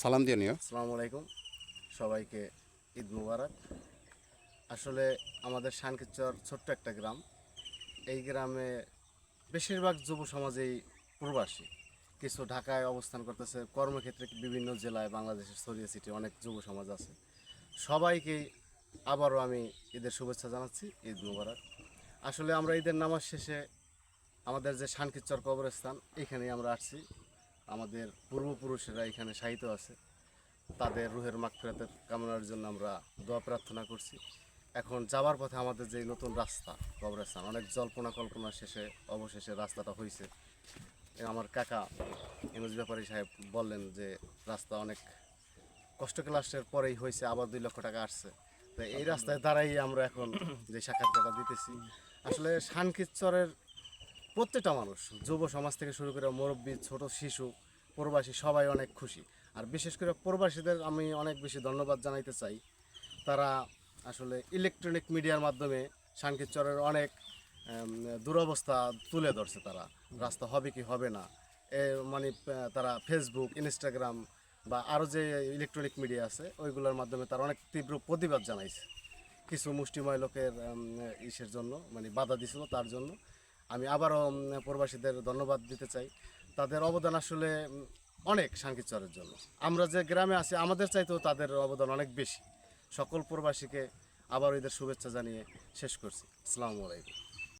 সালাম দিয়ে নিও। আসসালামু আলাইকুম, সবাইকে ঈদ মুবারক। আসলে আমাদের শানকিরচর ছোট্ট একটা গ্রাম। এই গ্রামে বেশিরভাগ যুব সমাজেই প্রবাসী। কিছু ঢাকায় অবস্থান করতেছে, কর্মক্ষেত্রে বিভিন্ন জেলায় বাংলাদেশের ছড়িয়ে ছিটিয়ে অনেক যুব সমাজ আছে। সবাইকেই আবারও আমি ঈদের শুভেচ্ছা জানাচ্ছি, ঈদ মুবারক। আসলে আমরা ঈদের নামাজ শেষে আমাদের যে শানকিরচর কবরস্থান, এখানেই আমরা আসছি। আমাদের পূর্বপুরুষেরা এখানে শায়িত আছে, তাদের রুহের মাগফিরাতের কামনার জন্য আমরা দোয়া প্রার্থনা করছি। এখন যাওয়ার পথে আমাদের যে নতুন রাস্তা কবরস্থান, অনেক জল্পনা কল্পনা শেষে অবশেষে রাস্তাটা হয়েছে। আমার কাকা এমএস ব্যাপারী সাহেব বললেন যে রাস্তা অনেক কষ্ট ক্লাসের পরেই হয়েছে, আবার 2 লক্ষ টাকা আসছে। তো এই রাস্তায় দাঁড়াই আমরা এখন যে সাক্ষাৎকারটা দিতেছি। আসলে শানকিরচরের প্রত্যেকটা মানুষ, যুব সমাজ থেকে শুরু করে মুরব্বী, ছোট শিশু, প্রবাসী, সবাই অনেক খুশি। আর বিশেষ করে প্রবাসীদের আমি অনেক বেশি ধন্যবাদ জানাইতে চাই। তারা আসলে ইলেকট্রনিক মিডিয়ার মাধ্যমে শানকিরচরের অনেক দুরবস্থা তুলে ধরছে। তারা রাস্তা হবে কি হবে না, মানে তারা ফেসবুক, ইনস্টাগ্রাম বা আরও যে ইলেকট্রনিক মিডিয়া আছে ওইগুলোর মাধ্যমে তারা অনেক তীব্র প্রতিবাদ জানাইছে। কিছু মুষ্টিময় লোকের ইসের জন্য, মানে বাধা দিছিল, তার জন্য আমি আবারও প্রবাসীদের ধন্যবাদ দিতে চাই। তাদের অবদান আসলে অনেক শানকিরচরের জন্য। আমরা যে গ্রামে আছি আমাদের চাইতেও তাদের অবদান অনেক বেশি। সকল প্রবাসীকে আবার ঈদের শুভেচ্ছা জানিয়ে শেষ করছি। আসসালামু আলাইকুম।